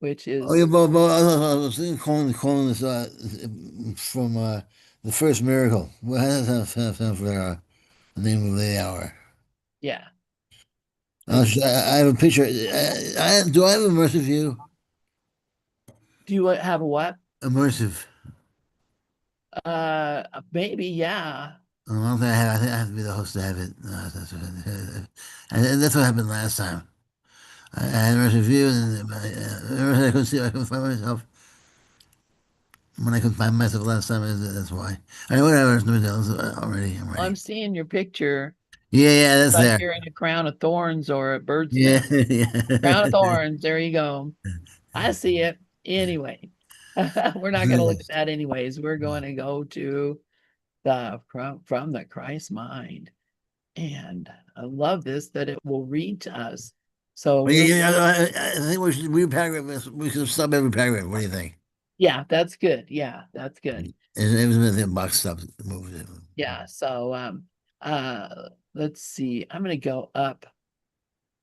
which Oh yeah, is, but I was thinking calling this from the first miracle. What has for the name of the hour? yeah, it's, I have a picture. Do I have immersive view? do you have a what? Immersive. Maybe, yeah. I don't think I have. I think I have to be the host to have it. And that's what happened last time. I had immersive view, and I couldn't see. I couldn't find myself. When I couldn't find myself last time, that's why. All right, whatever. I'm I'm ready. seeing your picture. Yeah, yeah, Looks that's like there. you're in a crown of thorns or a bird's Yeah, nest. Crown of yeah. thorns. There you go. I see it. Anyway, we're not going to look at Yes. that anyways. We're going to go to the from the Christ mind. And I love this that it will read to us. So Well, yeah, we're, yeah, I think we should read paragraph. We should stop every paragraph. What do you think? yeah, that's good. Yeah, that's good. It was anything box stuff. Moves it. Yeah. So, let's see. I'm going to go up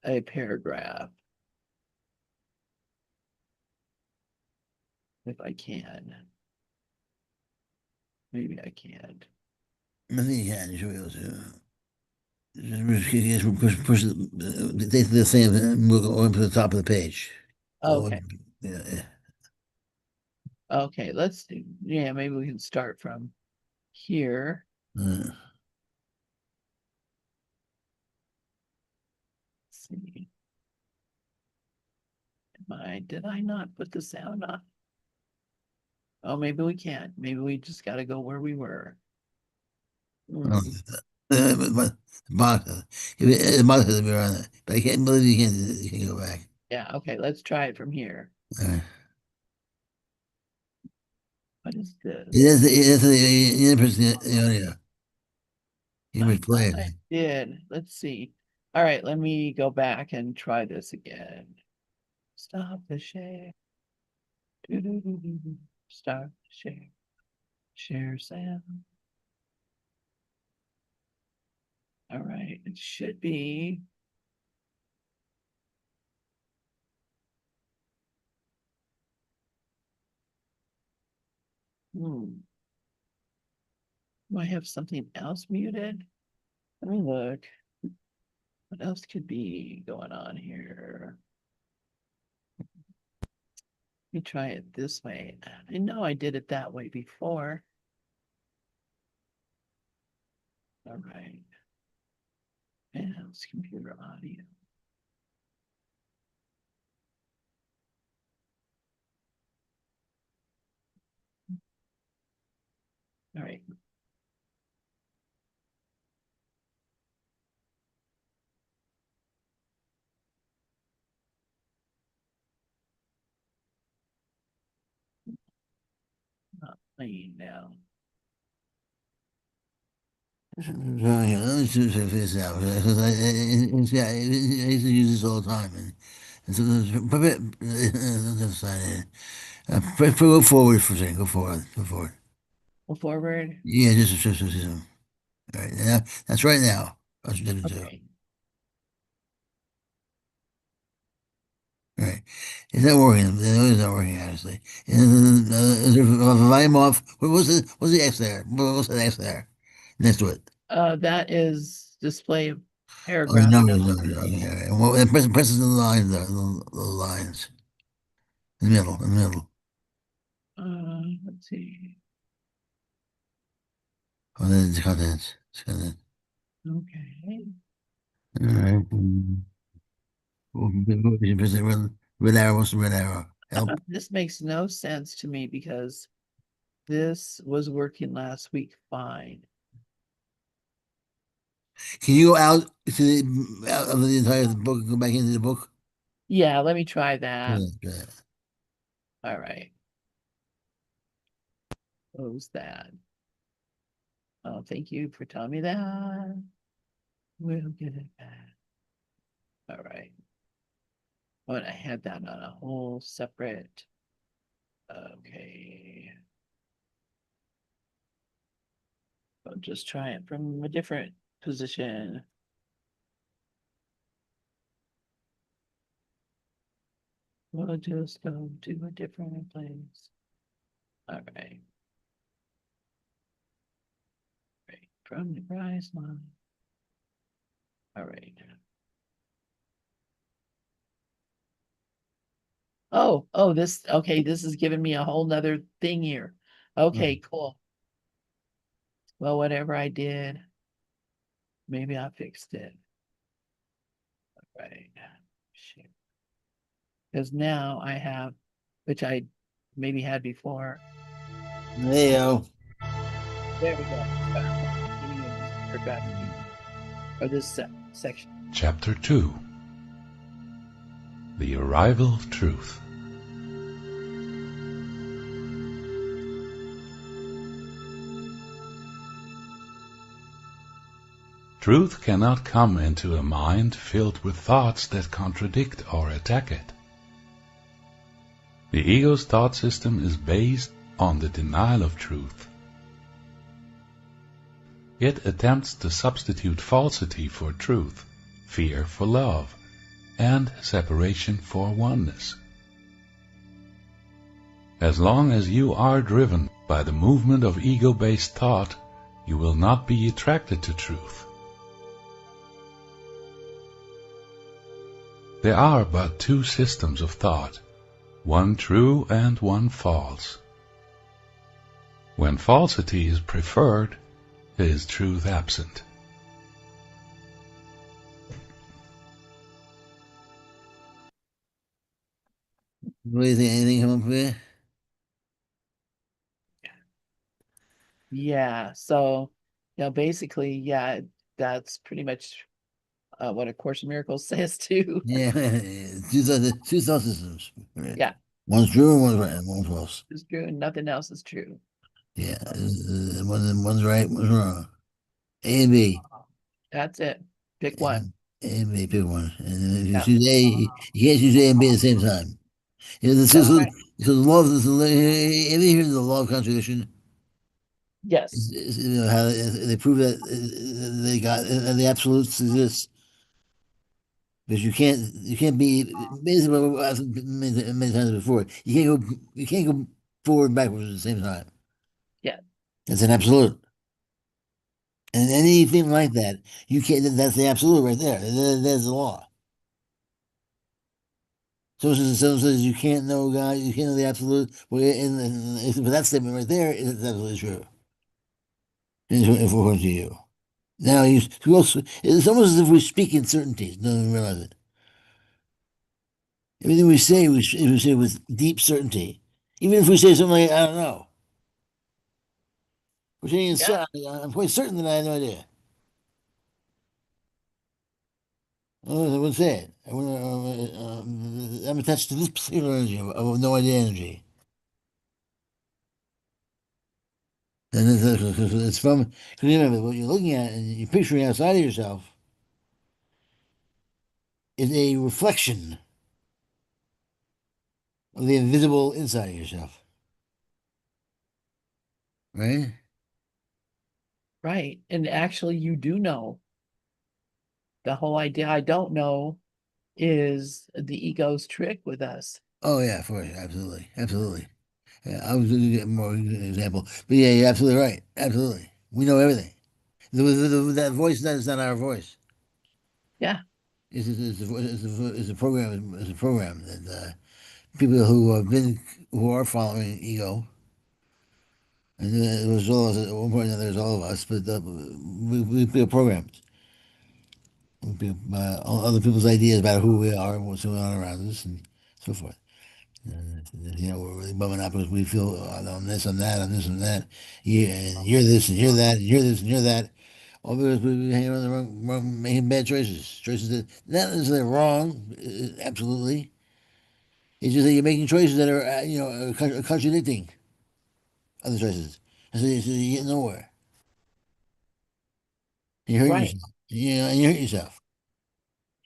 a paragraph if I can. Maybe I can't. I think you can. You should be able to. Just push the same and we'll go to the top of the page. Go, Okay. yeah, yeah. Okay. Let's do, yeah, maybe we can start from here. Uh, Let's see. Did I not put the sound on? Oh, maybe we can't. Maybe we just got to go where we were. well, Hmm. but box, the box has to be around it. But I can't believe you can go back. Yeah. Okay. Let's try it from here. Uh, What is it this? is the person audio. You I thought replay I it. did. Let's see. All right. Let me go back and try this again. Stop the share. Do-do-do-do-do. Start the share. Share sound. All right. It should be. Hmm. Do I have something else muted? Let me look. What else could be going on here? Let me try it this way. I know I did it that way before. All right. And it's computer audio. All right. Not playing now. So, yeah, let me see if this out because yeah, I used to use this all the time, and so go forward for a second. Go forward. Go forward. Yeah, just all right. Yeah, that's right now. That's what I did too. Okay. All right, it's not working. It's not working honestly. Is there a volume off? What's the X there? What's the X there? Next to it. That is display of Oh, the paragraph numbers, numbers. numbers. Okay, all right. Well, it presses the lines there, the lines in the middle. Let's see. Contents, contents, contents. Okay. All right. You press the red arrow. What's the red arrow? Help. This makes no sense to me because this was working last week fine. Can you go out of the entire book and go back into the book? Yeah, let me try that. Yeah, yeah. All right. Close that. Oh, thank you for telling me that. We'll get it back. All right. But I had that on a whole separate. Okay. I'll just try it from a different position. We'll just go to a different place. All right. Right. From the rise line. All right. Oh, this, okay, this is giving me a whole nother thing here. Okay, cool. Well, whatever I did, maybe I fixed it. Right. Shit. Because now I have, which I maybe had before. There you go. There we go. Start from the beginning of this paragraph or this section. Chapter 2. The Arrival of Truth. Truth cannot come into a mind filled with thoughts that contradict or attack it. The ego's thought system is based on the denial of truth. It attempts to substitute falsity for truth, fear for love, and separation for oneness. As long as you are driven by the movement of ego-based thought, you will not be attracted to truth. There are but two systems of thought, one true and one false. When falsity is preferred, is truth absent. What do you think? Anything come up for you? Yeah. So, basically, yeah, that's pretty much what A Course in Miracles says too. Yeah, two thought systems. Right. Yeah, One's true and one's right, and one's false. it's true, and nothing else is true. Yeah, one's right, one's wrong. A and B. That's it. Pick one. A and B, pick one. And if you Yeah, choose A, you can't choose A and B at the same time. You know, that's right. so the law of this, have you heard of the law of contradiction? Yes. You know, how they prove that they got the absolutes exist. Because you can't be basically what I've said many times before. You can't go forward and backwards at the same time. Yeah. That's an absolute. And anything like that, you can't. That's the absolute right there. There's the law. Someone says you can't know God, you can't know the absolute. Well, but that statement right there is absolutely true. If according to you. Now it's almost as if we speak in certainties. Don't even realize it. Everything we say with deep certainty. Even if we say something like, I don't know. We're saying, Yeah. I'm quite certain that I have no idea. I wouldn't say it. I'm attached to this particular energy of no idea energy. And it's from, because remember, what you're looking at and you're picturing outside of yourself is a reflection of the invisible inside of yourself. Right? Right. And actually, you do know. The whole idea I don't know is the ego's trick with us. Oh, yeah, for sure. Absolutely. Absolutely. Yeah, I was going to get more example. But yeah, you're absolutely right. Absolutely. We know everything. That voice, that is not our voice. Yeah. It's a program. It's a program that people who are following ego, and it was all of us at one point or another. It was all of us, but we feel programmed. Other people's ideas about who we are and what's going on around us, and so forth. You know, we're really bumming out because we feel on this, on that, on this, and that. Yeah, and you're this, and you're that, and you're this, and you're that. All because we hang around the making bad choices that not necessarily wrong, absolutely. It's just that you're making choices that are, contradicting other choices. So you get nowhere. You hurt Right. yourself. And you hurt yourself.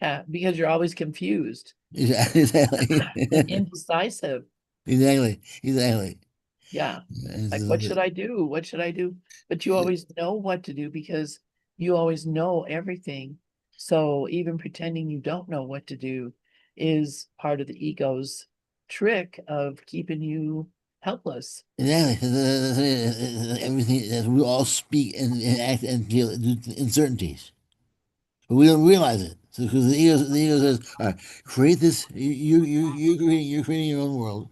Yeah. Because you're always confused Exactly. and indecisive. Exactly. Exactly. Yeah. It's Like, a what little should I do? What should I do? But you bit. always know what to do because you always know everything. So even pretending you don't know what to do is part of the ego's trick of keeping you helpless. Exactly. 'Cause, everything that we all speak and act and feel uncertainties, but we don't realize it. So because the ego says, "All right, create this. You're creating your own world,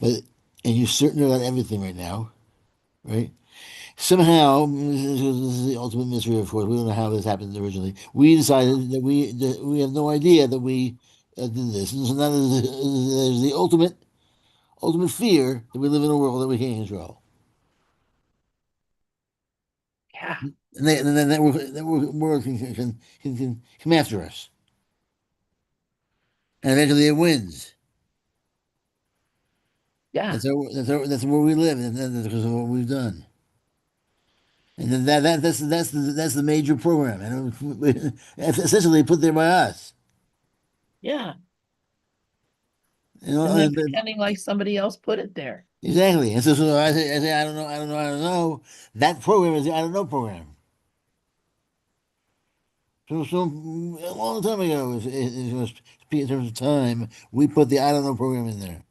but and you're certain about everything right now, right? Somehow, this is the ultimate mystery. Of course, we don't know how this happened originally. We decided that we have no idea that we did this, and so now there's the ultimate fear that we live in a world that we can't control. Yeah, And then that world can come after us. And eventually it wins. yeah, That's where we live, and that's because of what we've done. And then that's the major program, and it's essentially put there by us. yeah. You know, And then pretending like somebody else put it there. exactly. And so I say, I don't know. That program is the I don't know program. So a long time ago, it was in terms of time, we put the I don't know program in there.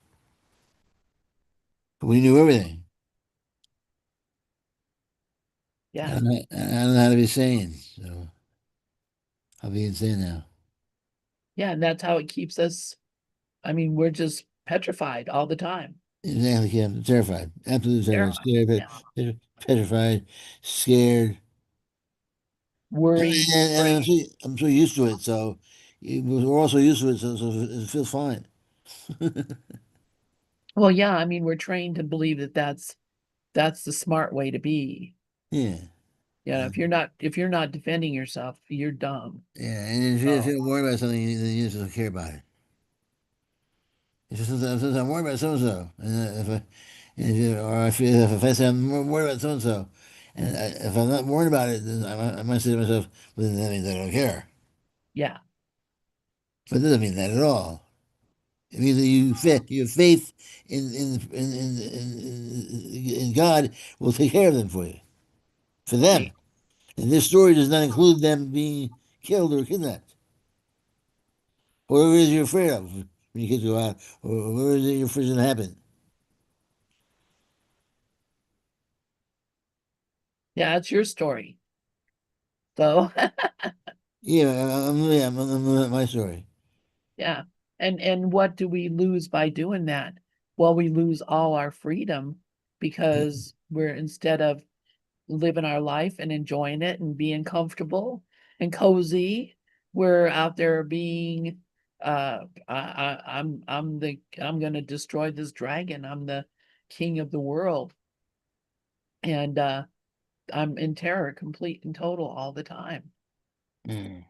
We knew everything. Yeah, I don't know how to be sane, so I'll be insane now. yeah. And that's how it keeps us. I mean, we're just petrified all the time, Exactly, yeah, I'm terrified, absolutely terrified, terrified. scared, Yeah, petrified, scared, worried, and afraid. I'm so used to it. So we're also used to it, so it feels fine. Well, yeah. I mean, we're trained to believe that that's the smart way to be. Yeah, Yeah, if you're not defending yourself, you're dumb. yeah, and if Oh, you're worried about something, then you just don't care about it. It's just sometimes I'm worried about so and so, and if you, or if I say I'm worried about so and so, and if I'm not worried about it, then I might say to myself, well, then that means I don't care. yeah, But it doesn't mean that at all. It means that your faith in God will take care of them for you, for them. right. And this story does not include them being killed or kidnapped. Whatever it is you're afraid of when you kids go out, or whatever it is you're afraid to happen. Yeah, it's your story. So, Yeah, I'm living out my story. yeah. And what do we lose by doing that? Well, we lose all our freedom because we're instead of living our life and enjoying it and being comfortable and cozy, we're out there being I'm gonna destroy this dragon. I'm the king of the world. And I'm in terror, complete and total all the time. Mm.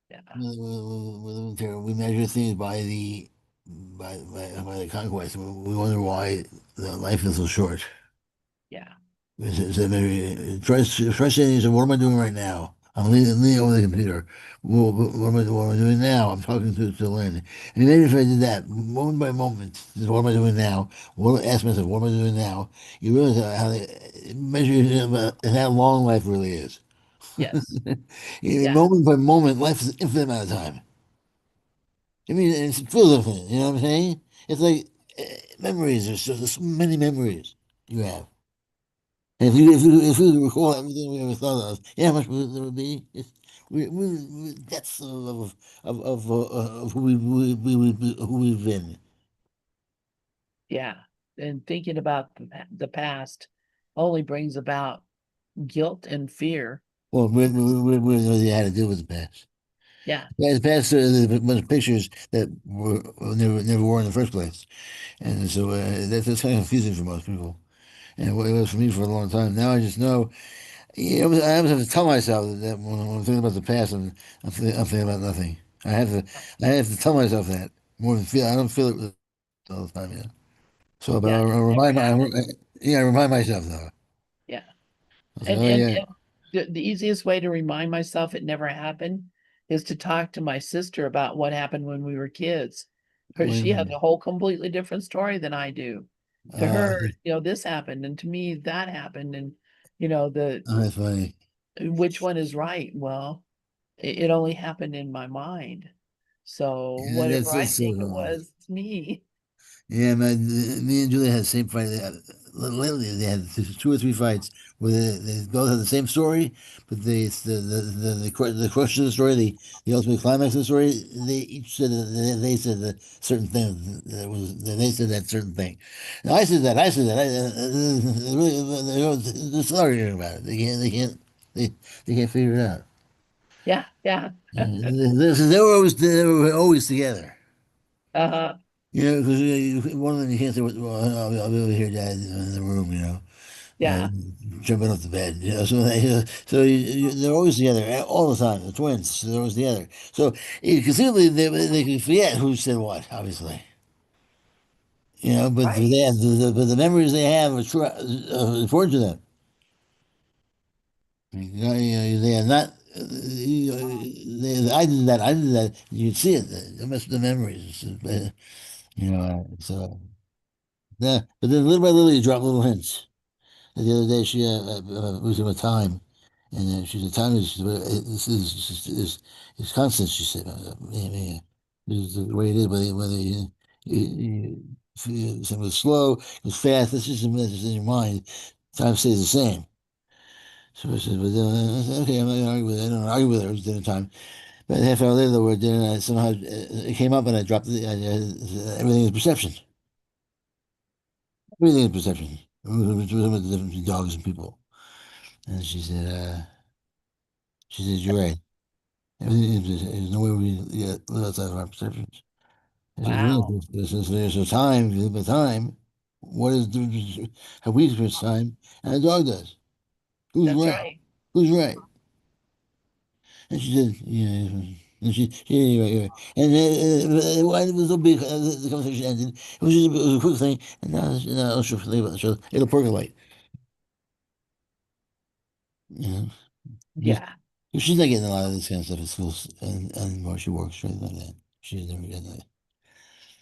Yeah. We measure things by by the conquest. We wonder why the life is so short. Yeah. It's a very frustrating. So what am I doing right now? I'm leaning over the computer. What am I doing now? I'm talking to Lynn. And maybe if I did that moment by moment, just what am I doing now? Ask myself, what am I doing now? You realize how they measure how long life really is. Yes. Yeah. Moment by moment, life is an infinite amount of time. I mean, it feels infinite. You know what I'm saying? It's like memories. There's so many memories you have. And if you recall everything we ever thought of, yeah, how much there would be? That's of who we've been. Yeah. And thinking about the past only brings about guilt and fear. Well, we really had to deal with the past. Yeah. The past, there's a bunch of pictures that never were in the first place, and so that's kind of confusing for most people. And it was for me for a long time. Now I just know. Yeah, I always have to tell myself that when I'm thinking about the past, I'm thinking about nothing. I have to tell myself that more than feel. I don't feel it all the time. Yeah. So, but Yeah. I It never remind my, happened. yeah, I remind myself though. Yeah. I say, And oh and, yeah, and the easiest way to remind myself it never happened is to talk to my sister about what happened when we were kids. wait a She has minute. a whole completely different story than I do. To Uh, her, this happened, and to me that happened, and the that's funny. which one is right? Well, it only happened in my mind. So Yeah, whatever I that's so think it cool. was, it's me. Yeah, man. Me and Julia had the same fight. Lately, they had two or three fights where they both had the same story, but the question of the story, the ultimate climax of the story, they each said they said a certain thing that they said that certain thing. And I said that. I said that. They're still arguing about it. They can't figure it out. Yeah, yeah. They were always together. Uh-huh. You know, because one of them you can't say, well, I'll be over here, Dad, in the room, uh, Yeah. jumping off the bed, they're always together all the time. The twins, they're always together. So conceivably, they can forget who said what, obviously. But Right. but the memories they have are true, important to them. They are not. I did that. I did that. You see it. They must be the memories. So. Yeah, but then little by little, you drop little hints. And the other day, she was in a time, and she said, "Time is constant." She said, yeah, yeah. This is the way it is. Whether something was slow, it was fast. That's just a message in your mind. Time stays the same." So I said, "But I said, okay, I'm not gonna argue with her. I don't argue with her. It was dinner time." But a half hour later, we're at dinner, and somehow it came up, and I dropped it. Everything is perception. Everything is perception. With the difference between dogs and people. And she said, you're right. Everything is, there's no way we live outside of our perceptions. I said, really? Wow. There's a time, if you live by time, what is the difference between how we experience time and a dog does? Who's That's right? right. Who's right? And she said, yeah. And anyway. And it was so big, the conversation ended. It was a quick thing, and now it'll percolate. You know? Just, Yeah. she's not getting a lot of this kind of stuff at school anymore. She works right like that. She's never getting that.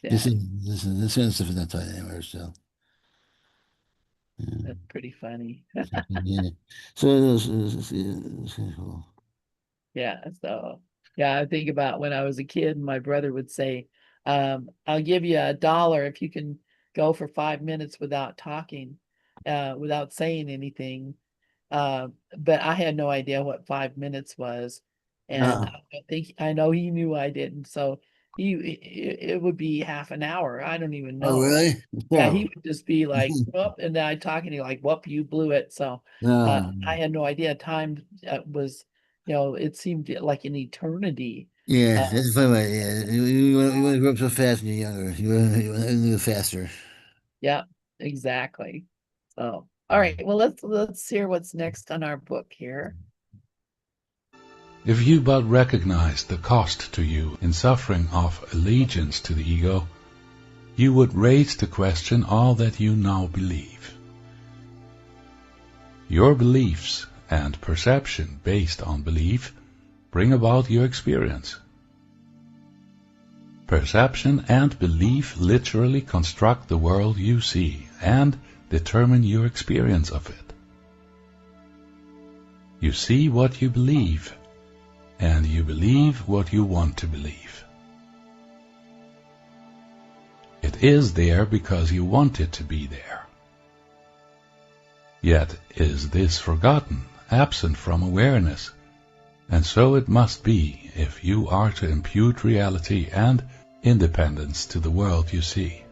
Yeah. This kind of stuff is not taught anywhere still. Yeah. That's pretty funny. Yeah. So it's kind of cool. Yeah. So, yeah, I think about when I was a kid, my brother would say, I'll give you $1 if you can go for 5 minutes without talking, without saying anything. But I had no idea what 5 minutes was. And Uh, I think I know he knew I didn't. So it would be half an hour. I don't even oh, know. really? It's Yeah, he terrible. would just be like, "Whoop," and then I talk and he like, "Whoop, you blew it." So No. I had no idea time was, it seemed like an eternity. Yeah, Uh, that's funny. Right? Yeah, you want to grow up so fast when you're younger. You want to move faster. yeah, exactly. So, all right, well, let's hear what's next on our book here. If you but recognize the cost to you in suffering of allegiance to the ego, you would raise to question all that you now believe. Your beliefs and perception based on belief bring about your experience. Perception and belief literally construct the world you see and determine your experience of it. You see what you believe, and you believe what you want to believe. It is there because you want it to be there. Yet is this forgotten, absent from awareness, and so it must be if you are to impute reality and independence to the world you see.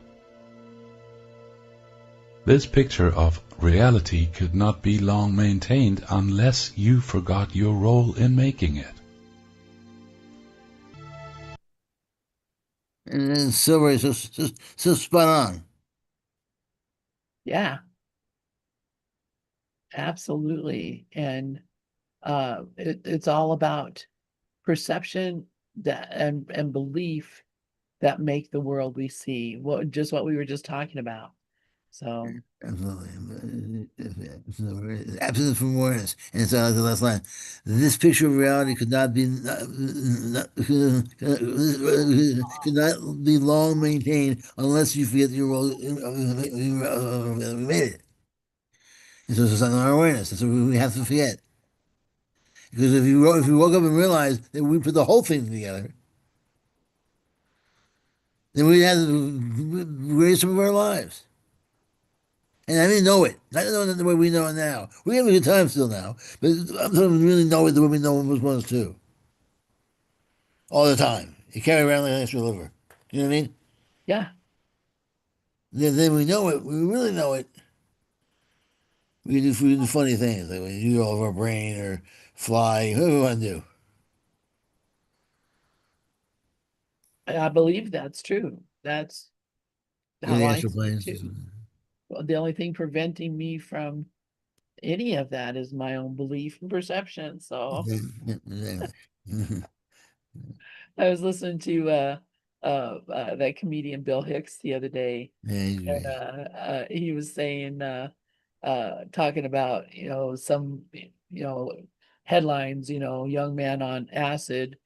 This picture of reality could not be long maintained unless you forgot your role in making it. And then Silver is so spot on. Yeah, absolutely. And it's all about perception that and belief that make the world we see. What we were just talking about. So, Absolutely. Absence from awareness. And it's the last line. This picture of reality could not be long maintained unless you forget your role. We made it. And so it's not our awareness. That's what we have to forget. Because if you woke up and realized that we put the whole thing together, then we had the greatest of our lives. And I didn't know it. I didn't know it the way we know it now. We have a good time still now, but I'm talking really know it the way we know it was once too. All the time. You carry around like an extra liver. You know what I mean? Yeah, Then we know it. We really know it. We do funny things like we use all of our brain or fly, whatever we want to do. I believe that's true. That's In how the I astral see it planes. too. Well, the only thing preventing me from any of that is my own belief and perception. So Exactly. I was listening to that comedian Bill Hicks the other day, Yeah, he's and great. he was saying talking about some headlines, young man on acid,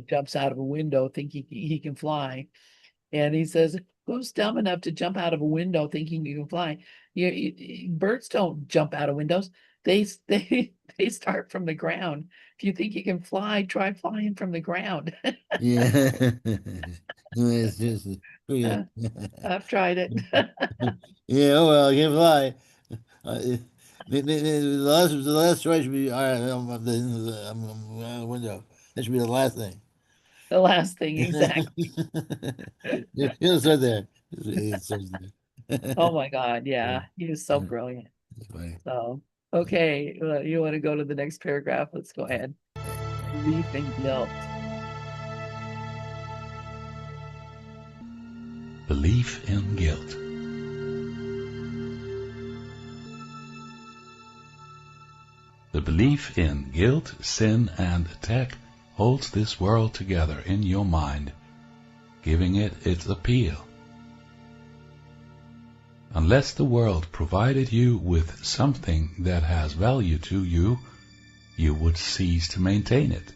jumps out of a window thinking he can fly. And he says, who's dumb enough to jump out of a window thinking you can fly? Birds don't jump out of windows. They start from the ground. If you think you can fly, try flying from the ground. Yeah. No, it's just pretty Uh, good. I've tried it. Yeah, oh well, I can't fly. The last choice should be all right. I'm out the window. That should be the last thing. The last thing, exactly. You start there. It starts Oh there. my God, Yeah, yeah, he was so yeah, brilliant. that's funny. So, okay, you want to go to the next paragraph? Let's go ahead. Belief and guilt. Belief in guilt. The belief in guilt, sin, and attack holds this world together in your mind, giving it its appeal. Unless the world provided you with something that has value to you, you would cease to maintain it.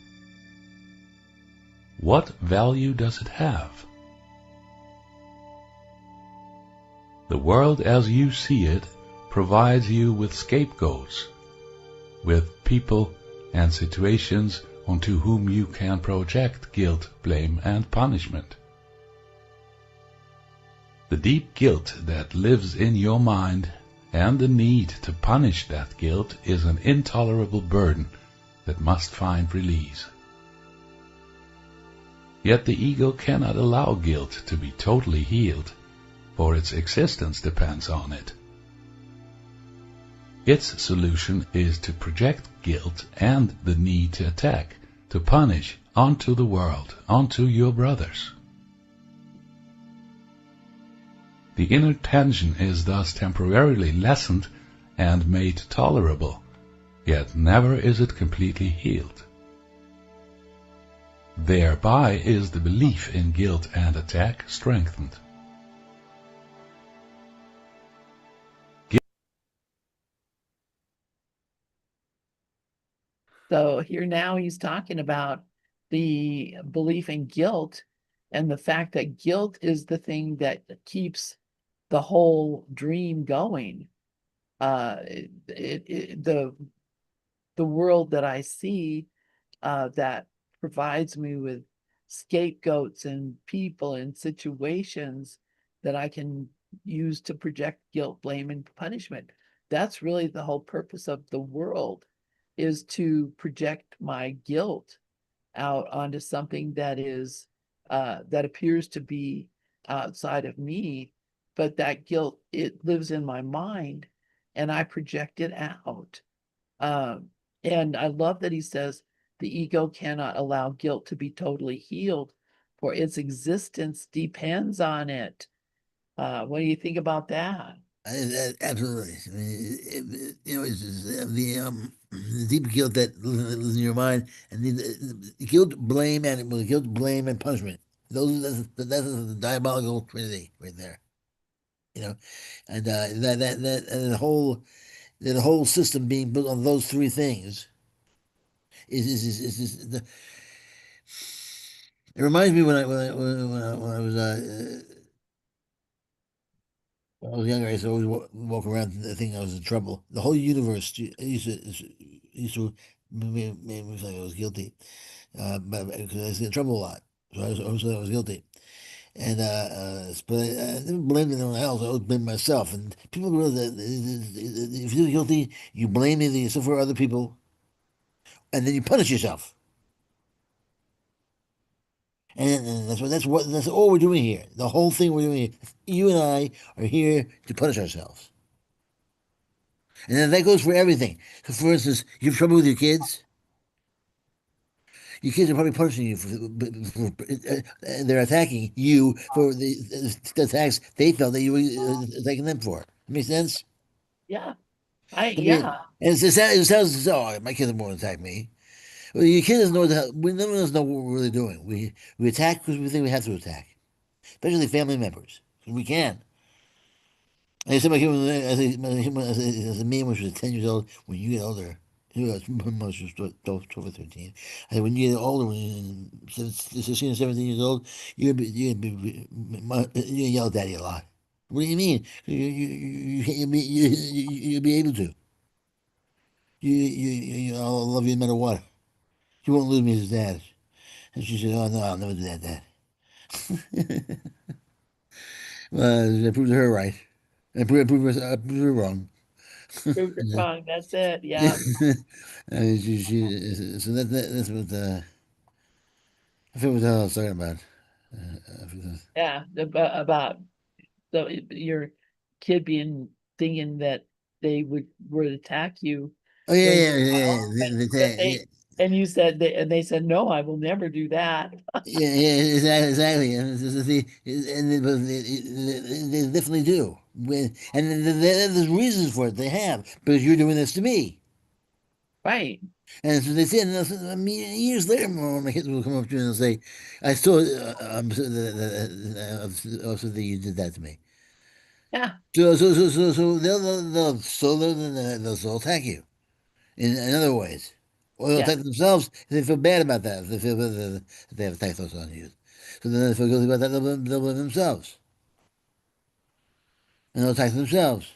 What value does it have? The world as you see it provides you with scapegoats, with people and situations onto whom you can project guilt, blame, and punishment. The deep guilt that lives in your mind and the need to punish that guilt is an intolerable burden that must find release. Yet the ego cannot allow guilt to be totally healed, for its existence depends on it. Its solution is to project guilt and the need to attack, to punish, onto the world, onto your brothers. The inner tension is thus temporarily lessened and made tolerable, yet never is it completely healed. Thereby is the belief in guilt and attack strengthened. So here now he's talking about the belief in guilt and the fact that guilt is the thing that keeps the whole dream going. The world that I see that provides me with scapegoats and people and situations that I can use to project guilt, blame, and punishment. That's really the whole purpose of the world, is to project my guilt out onto something that is that appears to be outside of me, but that guilt, it lives in my mind and I project it out. Um, and I love that he says the ego cannot allow guilt to be totally healed, for its existence depends on it. What do you think about that? Absolutely. I mean, it's just, the deep guilt that lives in your mind, and the guilt, blame, and well, guilt, blame, and punishment. That's the diabolical trinity right there. You know, and that and the whole system being built on those three things is the. It reminds me when I was when I was younger, I used to always walk around thinking I was in trouble. The whole universe used to make me feel like I was guilty, but because I was in trouble a lot, so I was guilty. And but I never blamed anyone else. I always blamed myself. And people realize that if you feel guilty, you blame yourself for other people, and then you punish yourself. And that's all we're doing here. The whole thing we're doing here. You and I are here to punish ourselves. And then that goes for everything. So for instance, you have trouble with your kids. Your kids are probably punishing you they're attacking you for the attacks they felt that you were attacking them for. Make sense? Yeah. I mean, Yeah. and it sounds oh, my kids won't attack me. Well, your kids doesn't know we none of us know what we're really doing. We attack because we think we have to attack, especially family members. We can. I said my kid was, I said, me when she was 10 years old, when you get older, she was almost 12 or 13. I said, when you get older, when you're 16 or 17 years old, you're gonna yell at daddy a lot. What do you mean? You'll be able to. I'll love you no matter what. You won't lose me as dad. And she said, oh, no, I'll never do that, dad. I proved her right. I proved her wrong. Proved it Yeah. wrong. That's it. Yeah. I mean, so that's what I forget what the hell I was talking about. I forgot. Yeah. About your kid being thinking that they would attack you Oh yeah, when yeah, you're at yeah, home, but yeah, they and you said they said no, I will never do that. yeah, yeah, exactly. And but they definitely do. And there's reasons for it. They have because you're doing this to me. Right. And so they say, and I mean, years later, my kids will come up to me and say, "I still, I'm also that you did that to me." Yeah. So they'll still attack you in other ways. Or they'll Yeah. attack themselves if they feel bad about that, if they feel that they have attacked us on you. So then they feel guilty about that, they'll blame themselves. And they'll attack themselves.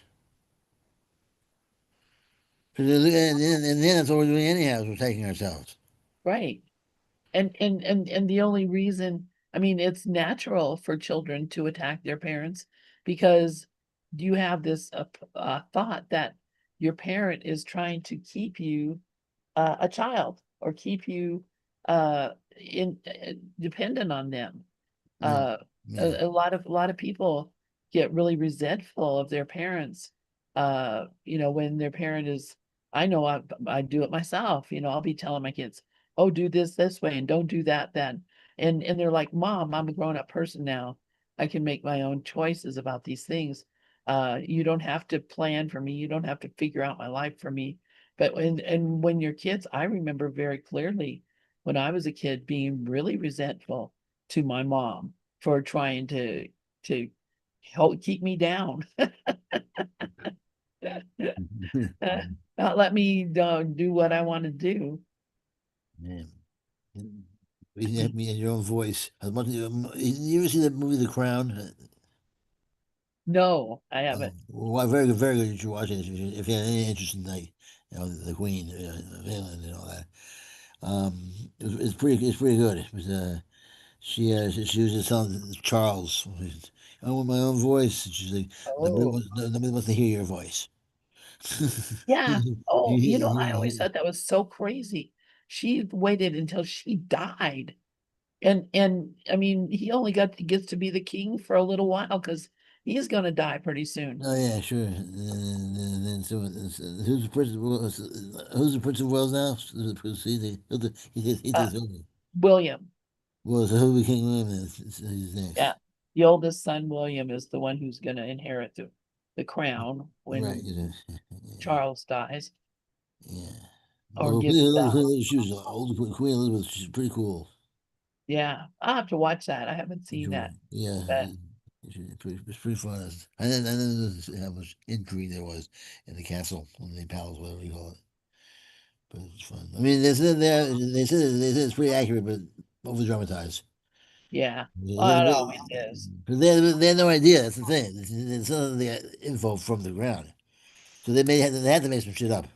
And then that's what we're doing anyhow, is we're attacking ourselves. Right. And the only reason, I mean, it's natural for children to attack their parents because you have this thought that your parent is trying to keep you a child or keep you in dependent on them. Right. Uh, Yeah. a lot of people get really resentful of their parents. When their parent is, I know I do it myself. I'll be telling my kids, "Oh, do this way, and don't do that then." And they're like, "Mom, I'm a grown up person now. I can make my own choices about these things. You don't have to plan for me. You don't have to figure out my life for me." But when you're kids, I remember very clearly when I was a kid being really resentful to my mom for trying to help keep me down. Not let me do what I want to do. Man. You have me in your own voice. I want you ever see that movie, The Crown? No, I haven't. Well, very good, very good. You should watch it if you have any interest in the Queen, of England and all that. It's pretty good. It was she was just telling Charles, I want my own voice. And she's like, Oh, nobody wants to hear your voice. yeah. Oh, I always He- thought that was so crazy. She waited until she died. And I mean, he only gets to be the king for a little while because he's gonna die pretty soon. Oh yeah, sure. And then who's the prince? Who's the Prince of Wales now? Because he Uh, takes over. William. Well, so who became William is Yeah. next. The oldest son, William, is the one who's gonna inherit the crown Right. when Yeah. Charles dies Yeah. or Well, gives back. She was old Queen Elizabeth. She's pretty cool. Yeah, I'll have to watch that. I haven't seen that. Yeah. But It's pretty fun. And then how much intrigue there was in the castle, in the palace, whatever you call it. But it's fun. I mean, they said it's pretty accurate, but over dramatized. yeah, well, it always is. Because they had no idea. That's the thing. It's none of the info from the ground. So they had to make some shit up.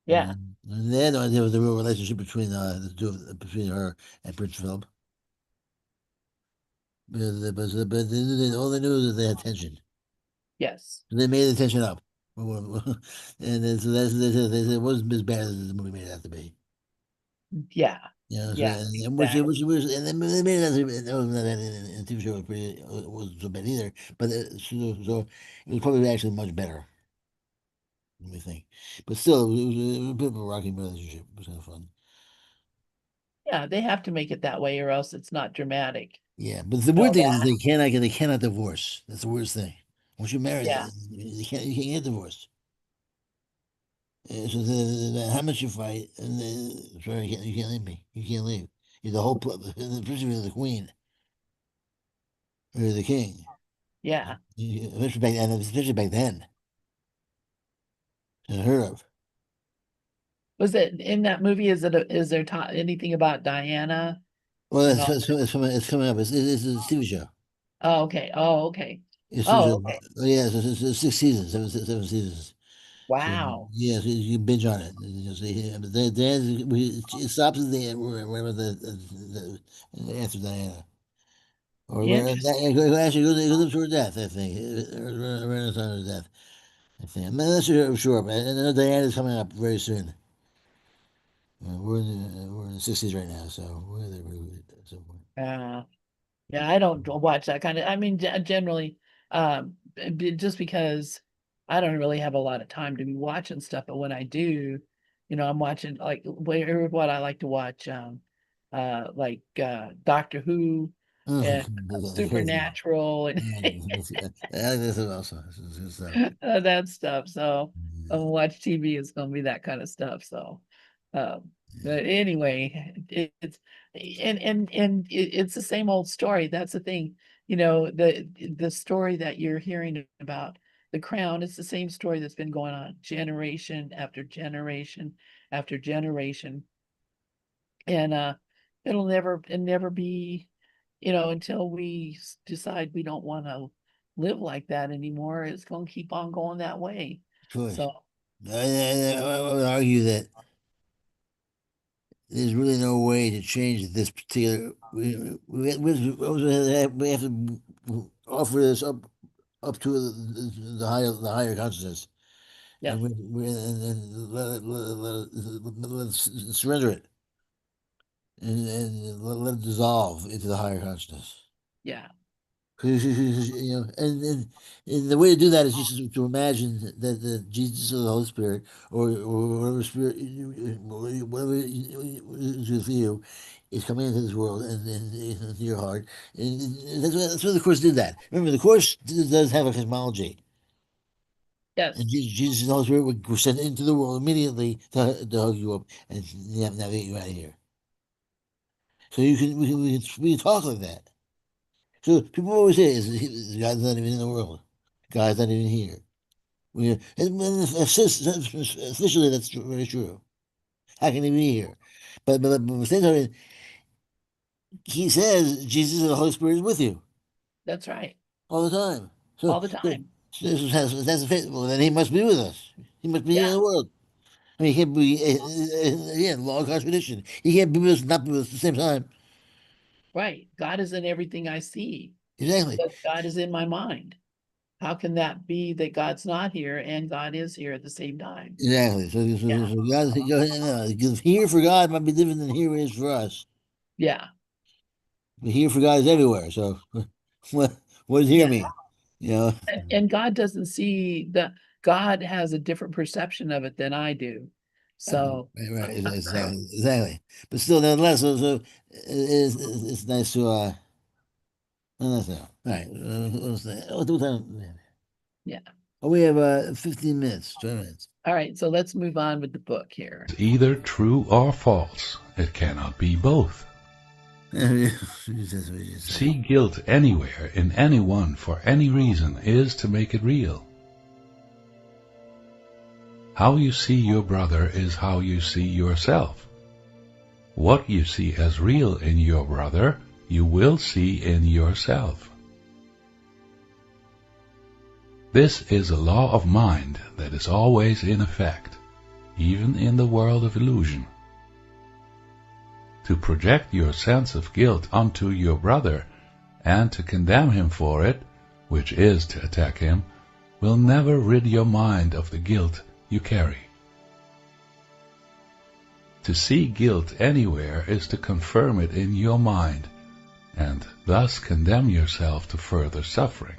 Yeah. And they had no idea what the real relationship between between her and Prince Philip. all they knew is that they had tension. Yes. So they made the tension up. And then, so they said it wasn't as bad as the movie made it out to be. Yeah. You know, so, Yeah. and Exactly. and then they made it out to be, that wasn't that bad in the TV show was pretty, it wasn't so bad either. But so it was probably actually much better than we think. But still, it was a bit of a rocky relationship. It was kind of fun. Yeah, they have to make it that way or else it's not dramatic. Yeah, but the weird So thing is that, they cannot divorce. That's the worst thing. Once you're married, yeah. you can't get divorced. So how much you fight, and sorry, you can't leave me. You can't leave. You're the whole, especially the queen or the king. Yeah. Especially back then, unheard of. Was it in that movie? Is there anything about Diana Well, and all? it's coming up. It's a TV show. Oh, okay. Oh, okay. It's a TV Oh, show. okay. Oh, yeah, it's 6 seasons, seven seasons. So Wow. yeah, so you can binge on it. You see, yeah, but it stops at the end, wherever the answer Diana, or where Interesting. actually it goes up to her death. I think around the time of her death. I think I'm not sure, but I know Diana's coming up very soon. We're in the 60s right now, so we're there at some point. Uh, yeah, I don't watch that kind of. I mean, generally, just because I don't really have a lot of time to be watching stuff, but when I do, I'm watching like what I like to watch, Doctor Who and The crazy. Supernatural and This is also this is good stuff. that stuff. So Yeah. watch TV is going to be that kind of stuff. So, but anyway, it's the same old story. That's the thing. The story that you're hearing about the crown is the same story that's been going on generation after generation after generation. And it'll never be, until we decide we don't want to live like that anymore, it's going to keep on going that way. Of course. So I would argue that there's really no way to change this particular. We have to offer this up to the higher consciousness, yeah, and and let's surrender it and let it dissolve into the higher consciousness. yeah, And the way to do that is just to imagine that the Jesus or the Holy Spirit or whatever spirit, whatever is with you, is coming into this world and into your heart. And that's why the Course did that. Remember, the Course does have a cosmology. And yes, Jesus and the Holy Spirit were sent into the world immediately to hug you up and navigate you out of here. So we can talk like that. So people always say, God's not even in the world. God's not even here. Officially, that's very true. How can he be here? But at the same time, he says Jesus and the Holy Spirit is with you that's right. all the time. So, All the time. that's faithful. Then he must be with us. He must be here in Yeah, the world. I mean, he can't be, again, law of contradiction. He can't be with us, not be with us at the same time. right. God is in everything I see. Exactly. But God is in my mind. How can that be that God's not here and God is here at the same time? Exactly. Yeah, Because here for God might be different than here is for us. yeah, But here for God is everywhere. So what does here yeah. mean? You know? And God doesn't see the God has a different perception of it than I do. So Right. Exactly. But still, nonetheless, it's nice to that's all right. What's that? What time? yeah. Oh, we have 15 minutes, 20 minutes. All right, so let's move on with the book here. Either true or false. It cannot be both. That's what you See say. guilt anywhere in anyone for any reason is to make it real. How you see your brother is how you see yourself. What you see as real in your brother, you will see in yourself. This is a law of mind that is always in effect, even in the world of illusion. To project your sense of guilt onto your brother and to condemn him for it, which is to attack him, will never rid your mind of the guilt you carry. To see guilt anywhere is to confirm it in your mind, and thus condemn yourself to further suffering.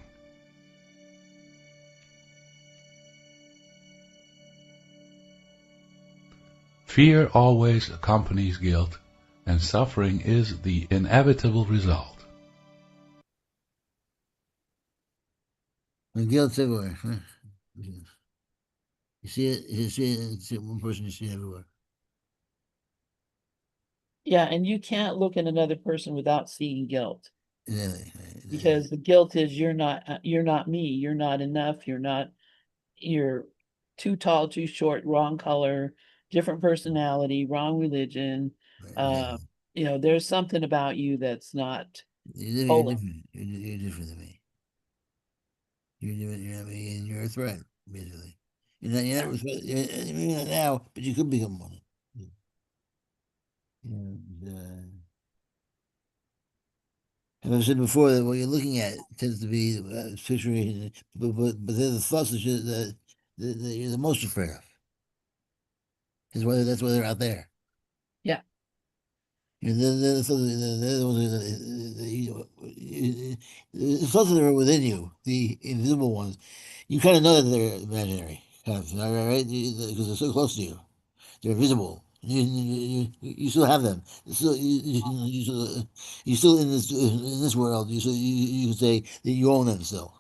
Fear always accompanies guilt, and suffering is the inevitable result. And guilt's everywhere. Huh? You see it. You see it. One person you see it everywhere. Yeah, and you can't look at another person without seeing guilt, Yeah, because the guilt is you're not me, you're not enough, you're too tall, too short, wrong color, different personality, wrong religion. yeah. There's something about you that's not You're holy. different. You're different than me. You're different. You're not me, and you're a threat, basically. You're not, you're not now, but you could become one. Yeah. As I said before, that what you're looking at tends to be situation, but they're the thoughts that you're the most afraid of. That's why they're out there. Yeah, They're the ones the thoughts that are within you, the invisible ones. You kind of know that they're imaginary, kind of, right? Because they're so close to you. They're invisible. You still have them. You still in this world. You can say that you own them still.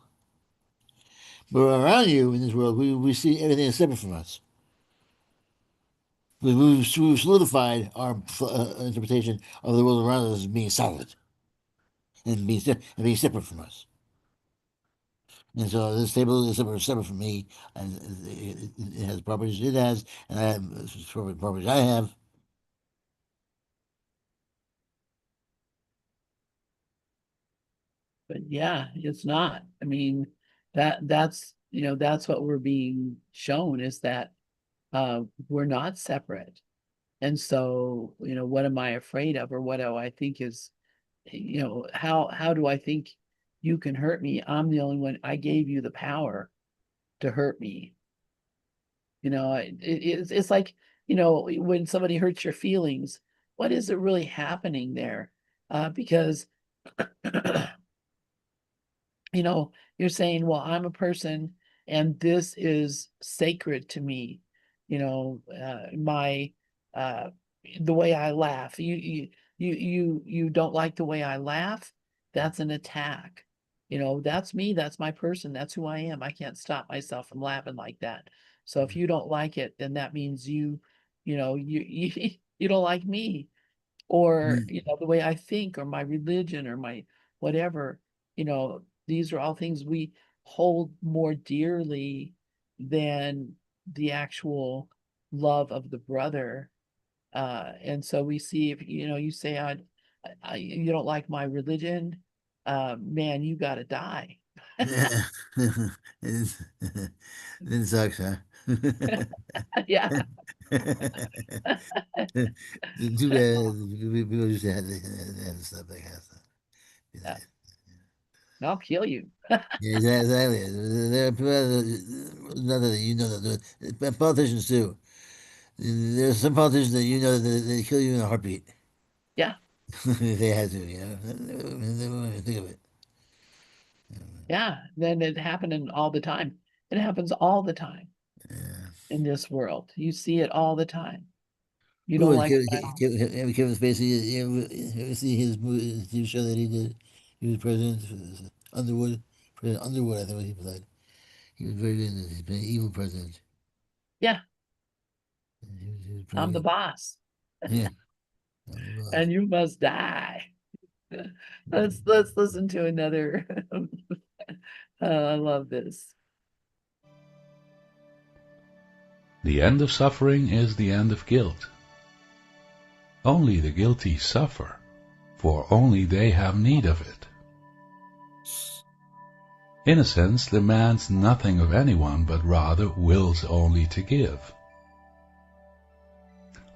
But around you in this world, we see everything is separate from us. We've solidified our interpretation of the world around us as being solid and being separate from us. And so this table is separate from me, and it has properties it has, and I have properties I have. but yeah, it's not. I mean, that's what we're being shown, is that we're not separate. And so, what am I afraid of, or what do I think is, how do I think you can hurt me? I'm the only one. I gave you the power to hurt me. It's like, when somebody hurts your feelings, what is it really happening there? Because you're saying, well, I'm a person and this is sacred to me. My uh the way I laugh. You don't like the way I laugh? That's an attack. That's me, that's my person, that's who I am. I can't stop myself from laughing like that. So if you don't like it, then that means you don't like me, or Yeah. the way I think, or my religion, or my whatever. These are all things we hold more dearly than the actual love of the brother. And so we see, if you say, you don't like my religion, man, you got to die. Yeah. It's, it sucks, huh? Yeah. Too bad people used to have stuff like that. Yeah, I'll kill you. Yeah, exactly. There are people not that you know that politicians too. There are some politicians that you know that they kill you in a heartbeat Yeah. if they had to. They won't even think of it. Yeah. Then it happening all the time. It happens all the time Yeah. in this world. You see it all the time. You Who don't was like Kevin Spacey? You ever see his TV show that he did? He was president. Underwood, President Underwood, I think he played. He was very good in this. He's been an evil president. Yeah, He was pretty I'm the good. boss Yeah. On the boss. and you must die. Let's listen to another. I love this. The end of suffering is the end of guilt. Only the guilty suffer, for only they have need of it. Innocence demands nothing of anyone, but rather wills only to give.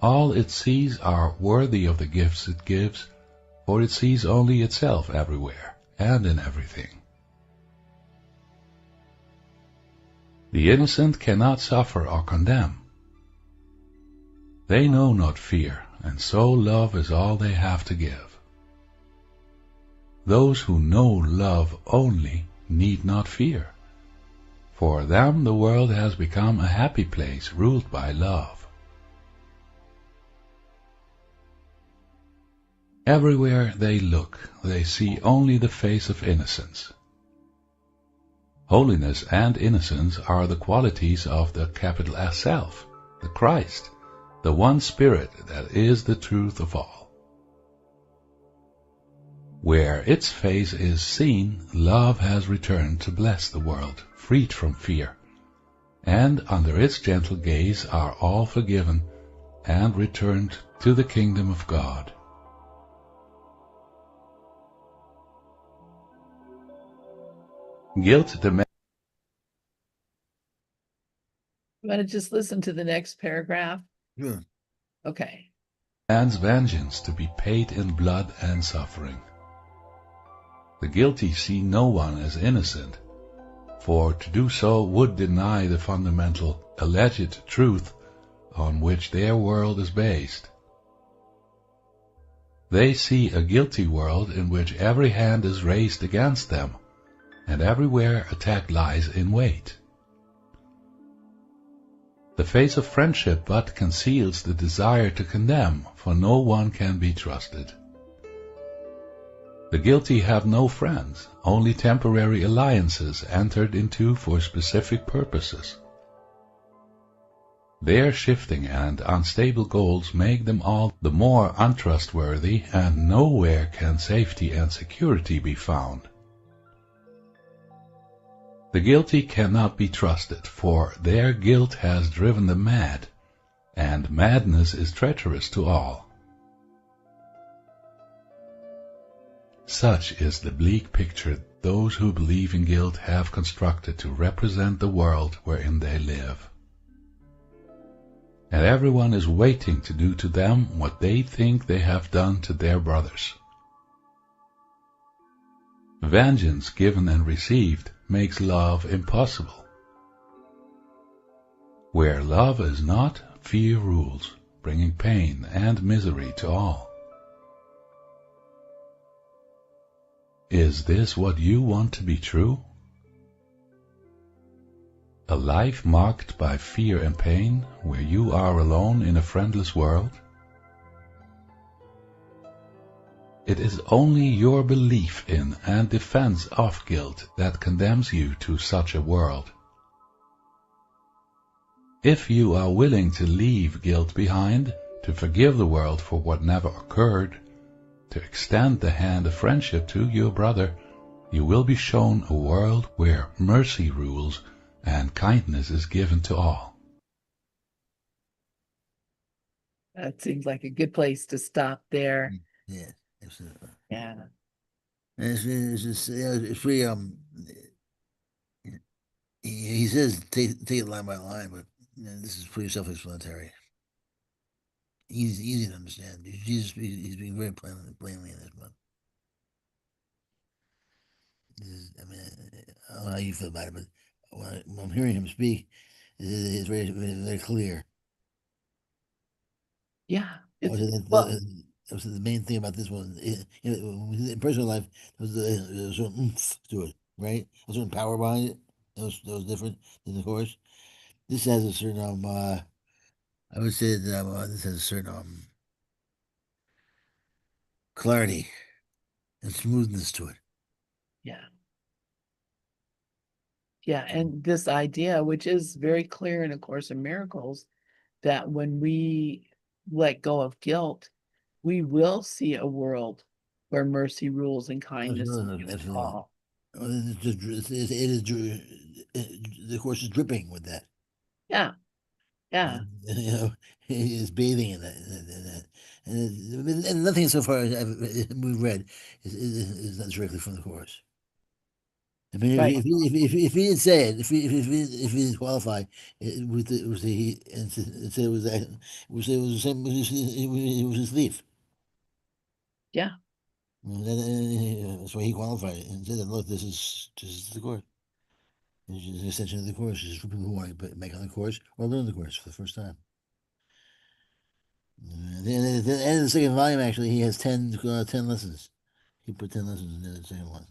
All it sees are worthy of the gifts it gives, for it sees only itself everywhere, and in everything. The innocent cannot suffer or condemn. They know not fear, and so love is all they have to give. Those who know love only need not fear. For them the world has become a happy place ruled by love. Everywhere they look, they see only the face of innocence. Holiness and innocence are the qualities of the capital S Self, the Christ, the one Spirit that is the truth of all. Where its face is seen, love has returned to bless the world, freed from fear, and under its gentle gaze are all forgiven and returned to the kingdom of God. Guilt demands You want to just listen to the next paragraph? Sure. Okay. vengeance to be paid in blood and suffering. The guilty see no one as innocent, for to do so would deny the fundamental alleged truth on which their world is based. They see a guilty world in which every hand is raised against them, and everywhere attack lies in wait. The face of friendship but conceals the desire to condemn, for no one can be trusted. The guilty have no friends, only temporary alliances entered into for specific purposes. Their shifting and unstable goals make them all the more untrustworthy, and nowhere can safety and security be found. The guilty cannot be trusted, for their guilt has driven them mad, and madness is treacherous to all. Such is the bleak picture those who believe in guilt have constructed to represent the world wherein they live. And everyone is waiting to do to them what they think they have done to their brothers. Vengeance given and received makes love impossible. Where love is not, fear rules, bringing pain and misery to all. Is this what you want to be true? A life marked by fear and pain, where you are alone in a friendless world? It is only your belief in and defense of guilt that condemns you to such a world. If you are willing to leave guilt behind, to forgive the world for what never occurred, to extend the hand of friendship to your brother, you will be shown a world where mercy rules and kindness is given to all. That seems like a good place to stop there. Yeah, absolutely. Yeah. And it's just, it's pretty, he says take it line by line, but this is pretty self-explanatory. Easy to understand. Jesus, he's being very plainly in this book. I mean, I don't know how you feel about it, but when I'm hearing him speak, it's very clear. Yeah. The main thing about this one. In personal life, there was a certain oomph to it, right? A certain power behind it. That was different than the horse. This has a certain I would say that this has a certain clarity and smoothness to it. Yeah. Yeah, and this idea, which is very clear in A Course in Miracles, that when we let go of guilt, we will see a world where mercy rules and kindness is Absolutely, given to absolutely. all. The horse is dripping with that. Yeah, yeah, And, he is bathing in that. And nothing so far we've read is not directly from the horse. I mean, right. if he didn't say it, if he didn't qualify it with the and said it was that, it was the same. It was his thief. Yeah. That's why he qualified it and said, "Look, this is the course. This is an extension of the course. This is for people who want to make on the course or learn the course for the first time." At the end of the second volume, actually, he has 10 lessons. He put 10 lessons in the second one.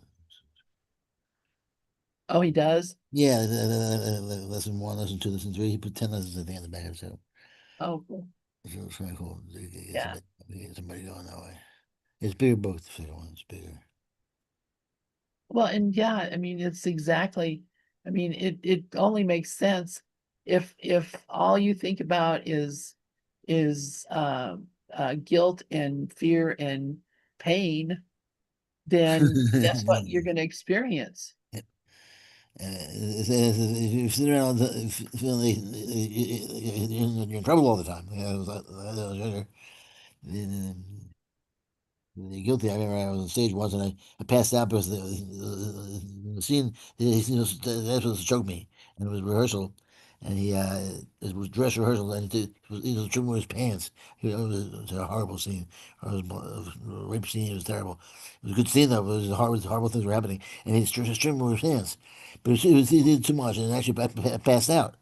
Oh, he does? Yeah, lesson one, lesson two, lesson three. He put 10 lessons at the end of the back of it. Oh, cool. So it's kind of cool. Yeah. Get somebody going that way. It's bigger book. The second one. It's bigger. Well, and yeah, I mean, it's exactly, I mean, it only makes sense if all you think about is guilt and fear and pain, then that's what you're going to experience. If you sit around feeling like you're in trouble all the time, you're guilty. I remember I was on stage once and I passed out because the scene, that's supposed to choke me. And it was rehearsal. And it was dress rehearsal and he was trimming his pants. It was a horrible scene. It was a rape scene. It was terrible. It was a good scene though, but it was horrible things were happening. And he's trimming his pants. But he did too much and actually passed out.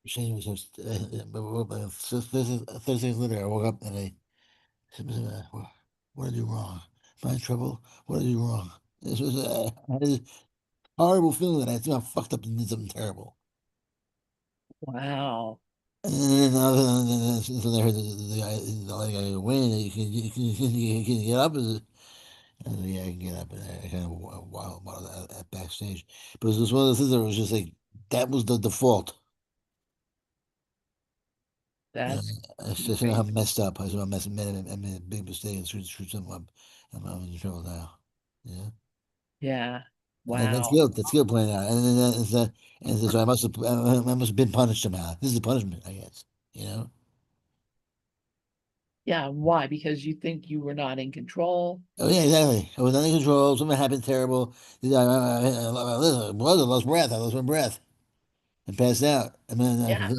Shane was just, but 30 seconds later, I woke up and I said, what did I do wrong? Am I in trouble? What did I do wrong? I had this horrible feeling that I somehow fucked up and did something terrible. Wow. And then so I heard the other guy go, Wayne, you can get up? I said, yeah, I can get up. And I kind of waddled at backstage. But it was one of those things that was just like, that was the default. Yeah, That's I somehow crazy. messed up. I somehow made a big mistake and screwed something up. I'm in trouble now. Yeah. Yeah. And that's Wow. guilt. That's guilt playing out. And then so I must have been punished somehow. This is the punishment, I guess. You know? Yeah. Why? Because you think you were not in control. Oh yeah, exactly. I was not in control. Something happened terrible. I lost breath. I lost my breath and passed out. And then Yeah.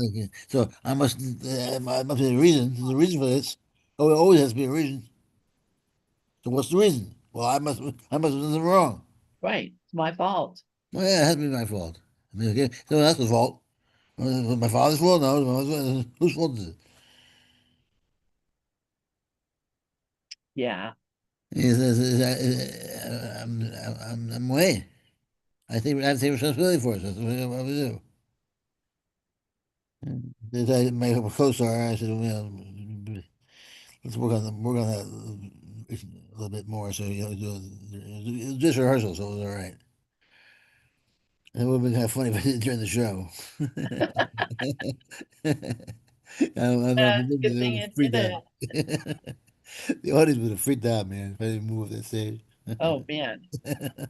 so I must be the reason. There's a reason for this. Oh, it always has to be a reason. So what's the reason? Well, I must have done something wrong. Right. It's my fault. Well, yeah, it has to be my fault. I mean, okay, so that's the fault. Was it my father's fault? No, whose fault is it? Yeah. I'm away. I take responsibility for it. That's what we do. My co-star, I said, let's work on that a little bit more. So do just rehearsal, so it was all right. It would have been kind of funny if I did during the show. I'm not predicting Good they thing would have it freaked out. didn't. The audience would have freaked out, man, if I didn't move off that stage. Oh man. That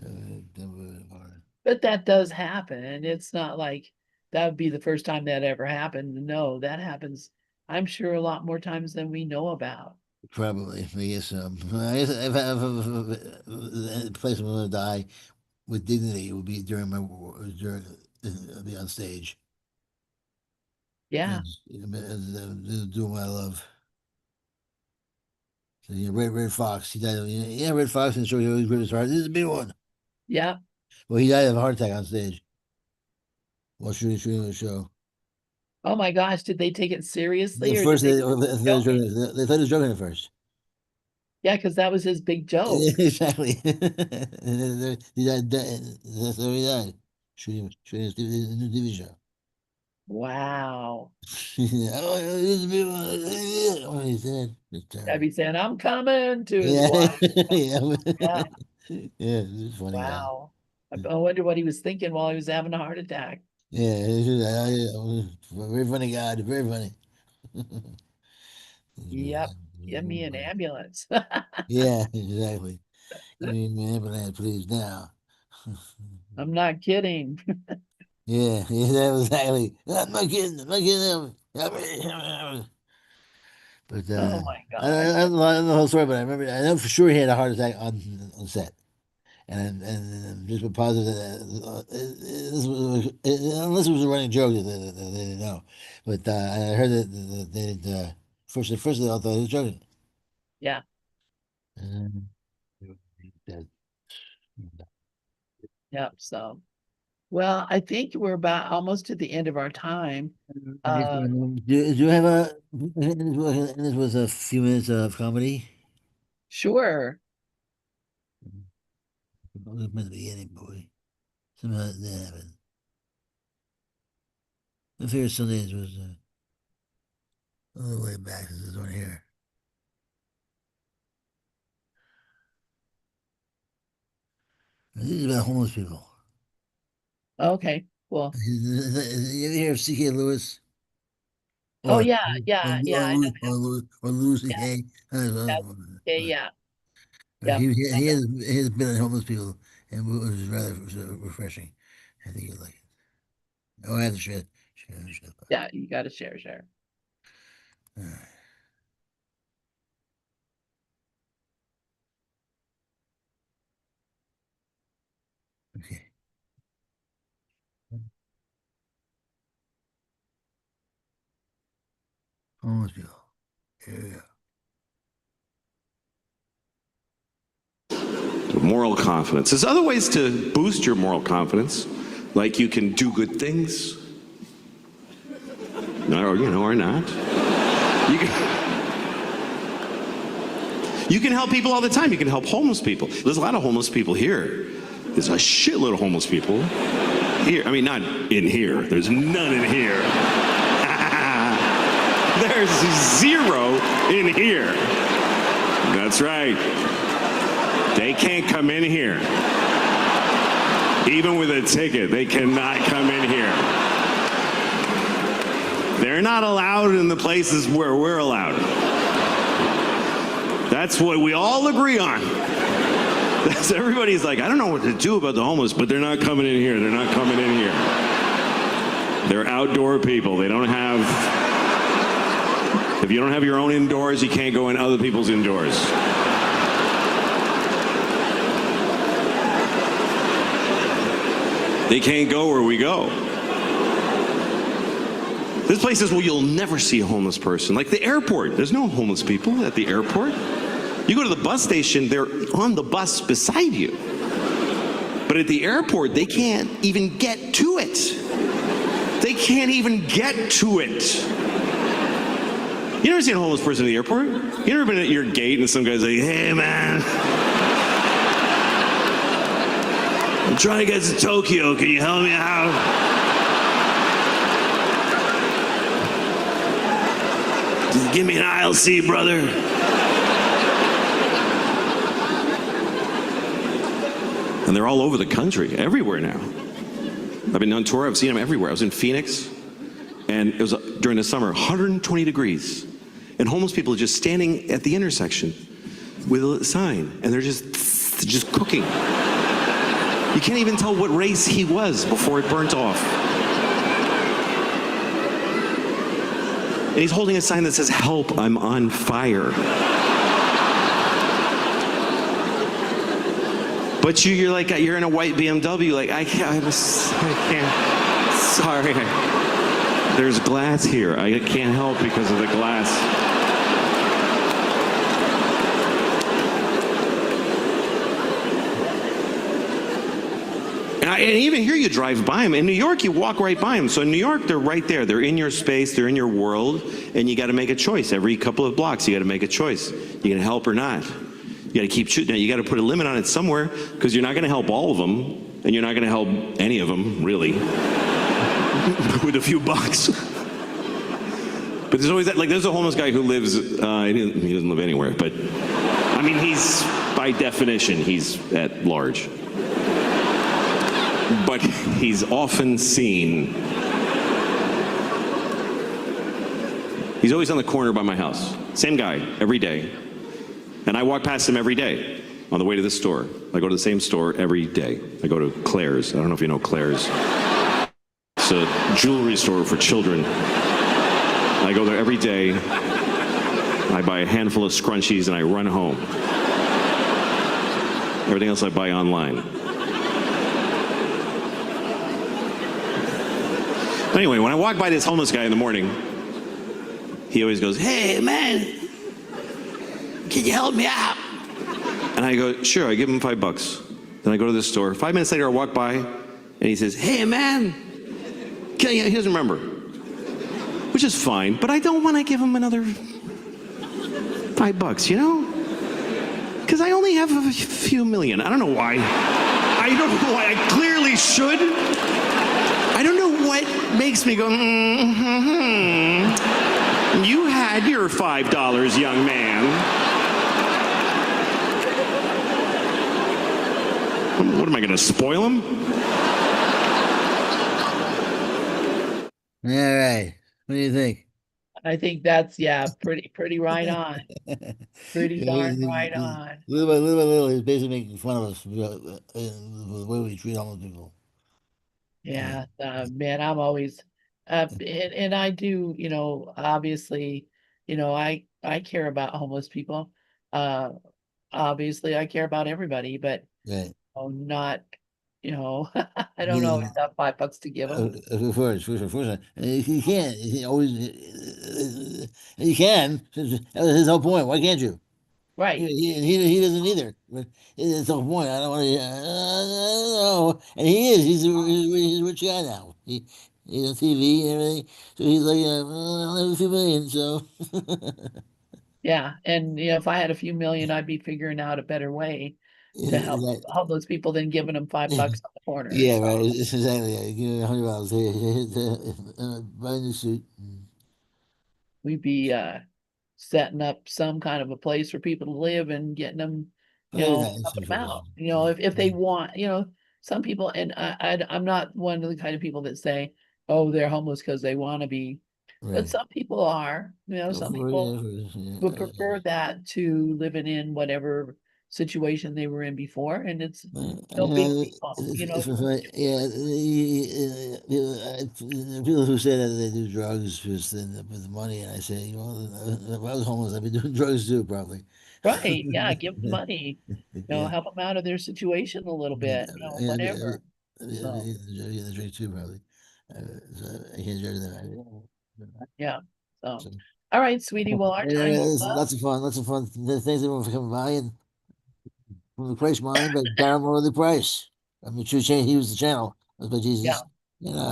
would have been hard. But that does happen. And it's not like that would be the first time that ever happened. No, that happens, I'm sure, a lot more times than we know about. Probably, I guess. I guess if a place I'm going to die with dignity, it would be during be on stage Yeah. and doing what I love. So, Red Fox, he died. Yeah, Red Fox, and so he always ripped his heart. This is a big one. Yeah. Well, he died of a heart attack on stage while shooting the show. Oh my gosh, did they take it The seriously or did first they they, think he was joking? they thought he was joking at first. Yeah, because that was his big joke. Exactly. And then he died. That's how he died. Shooting his new TV show. Wow. Oh, this is me. What he said. It's I'd terrible. be saying, I'm coming to the Yeah. choir. Yeah. Yeah. Yeah, he's a funny guy. Wow. I wonder what he was thinking while he was having a heart attack. Yeah, he's a very funny guy. Very funny. He's very Yep. Give me an funny. ambulance. Yeah, exactly. Give me an ambulance, please, now. I'm not kidding. Yeah, yeah, that was exactly. I'm not kidding. I'm not kidding. But Oh my I gosh. don't know the whole story, but I know for sure he had a heart attack on set. And I'm just positive that this was, unless it was a running joke that they didn't know. But I heard that they didn't. First they all thought he was joking. Yeah. And dead. Yeah. So, well, I think we're about almost to the end of our time. Do you have a? And this was a few minutes of comedy. Sure. It was meant to be beginning, boy. Somehow it didn't happen. I figured Sundays was all the way back. This is one here. This is about homeless people. Okay. Cool. You ever hear of C.K. Lewis? Oh, Or yeah. Yeah. Yeah. I know. Louis Yeah. C.K. Yeah. Yeah. Yeah. He has been on homeless people, and it was rather refreshing. I think you like it. Oh, I have to share. Yeah. You got to share. All right. Okay. Homeless people. Yeah. Moral confidence. There's other ways to boost your moral confidence, like you can do good things, or not. You can help people all the time. You can help homeless people. There's a lot of homeless people here. There's a shitload of homeless people here. I mean, not in here. There's none in here. There's zero in here. That's right. They can't come in here. Even with a ticket, they cannot come in here. They're not allowed in the places where we're allowed. That's what we all agree on. Everybody's like, I don't know what to do about the homeless, but they're not coming in here. They're not coming in here. They're outdoor people. They don't have, if you don't have your own indoors, you can't go in other people's indoors. They can't go where we go. There's places where you'll never see a homeless person, like the airport. There's no homeless people at the airport. You go to the bus station, they're on the bus beside you. But at the airport, they can't even get to it. They can't even get to it. You never seen a homeless person at the airport? You never been at your gate and some guy's like, hey man, I'm trying to get to Tokyo, can you help me out? Give me an aisle seat, brother. And they're all over the country, everywhere now. I've been on tour, I've seen them everywhere. I was in Phoenix, and it was during the summer, 120 degrees. And homeless people are just standing at the intersection with a sign, and they're just cooking. You can't even tell what race he was before it burnt off. And he's holding a sign that says, help, I'm on fire. But you're like, you're in a white BMW, like, I can't, sorry. There's glass here. I can't help because of the glass. And even here you drive by them. In New York, you walk right by them. So in New York, they're right there. They're in your space. They're in your world. And you got to make a choice. Every couple of blocks, you got to make a choice. You going to help or not? You got to keep shooting. You got to put a limit on it somewhere because you're not going to help all of them. And you're not going to help any of them, really, with a few bucks. But there's always that, like, there's a homeless guy who lives, he doesn't live anywhere. But, I mean, he's, by definition, he's at large. But he's often seen. He's always on the corner by my house. Same guy, every day. And I walk past him every day on the way to the store. I go to the same store every day. I go to Claire's. I don't know if you know Claire's. It's a jewelry store for children. I go there every day. I buy a handful of scrunchies and I run home. Everything else I buy online. Anyway, when I walk by this homeless guy in the morning, he always goes, hey, man, can you help me out? And I go, sure, I give him $5. Then I go to the store. 5 minutes later, I walk by, and he says, hey, man, he doesn't remember, which is fine, but I don't want to give him another $5, you know? Because I only have a few million. I don't know why. I don't know why. I clearly should. I don't know what makes me go, You had your $5, young man. What am I going to spoil him? All right. What do you think? I think that's, yeah, pretty right on. Pretty darn right on. Little by little, he's basically making fun of us the way we treat homeless people. Yeah, man, I'm always, and I do, obviously, I care about homeless people. Uh, obviously I care about everybody, but Right. not, I don't know, Yeah. if that $5 to give them. Of course. And he can't. He always. He can. That was his whole point. Why can't you? Right. He doesn't either. But it's the whole point. I don't want to. No. And he is. He's a rich guy now. He's on TV and everything. So he's like, I'll have a few million. So. Yeah. And, if I had a few million, I'd be figuring out a better way to help That, homeless people than giving them $5 on the corner. yeah, So right. It's exactly. Yeah. Give me $100 here. Buy a new suit. we'd be, setting up some kind of a place for people to live and getting them, Very nice. helping them out. If they want, some people, and I'm not one of the kind of people that say, oh, they're homeless because they want to be, but Right. some people are, some people would prefer that to living in whatever situation they were in before, and it's no big deal, Yeah, people who say that they do drugs just with the money, and I say, if I was homeless, I'd be doing drugs too, probably. right, yeah, give them money, Yeah, help them out of their situation a little bit, yeah, whatever. So, the drug too, probably. So I can't judge that. yeah, so, So, all right, sweetie, well, our anyway, time's up. lots of fun. Thanks everyone for coming by, and from the Price Mine by Darren the Price. I'm the true change. He was the channel. That was by Yeah, Jesus.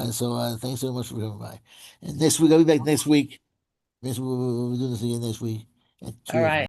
And so thanks so much for coming by. And next week, I'll be back next week. Next week, we'll be doing this again next week at all 2 o'clock. right.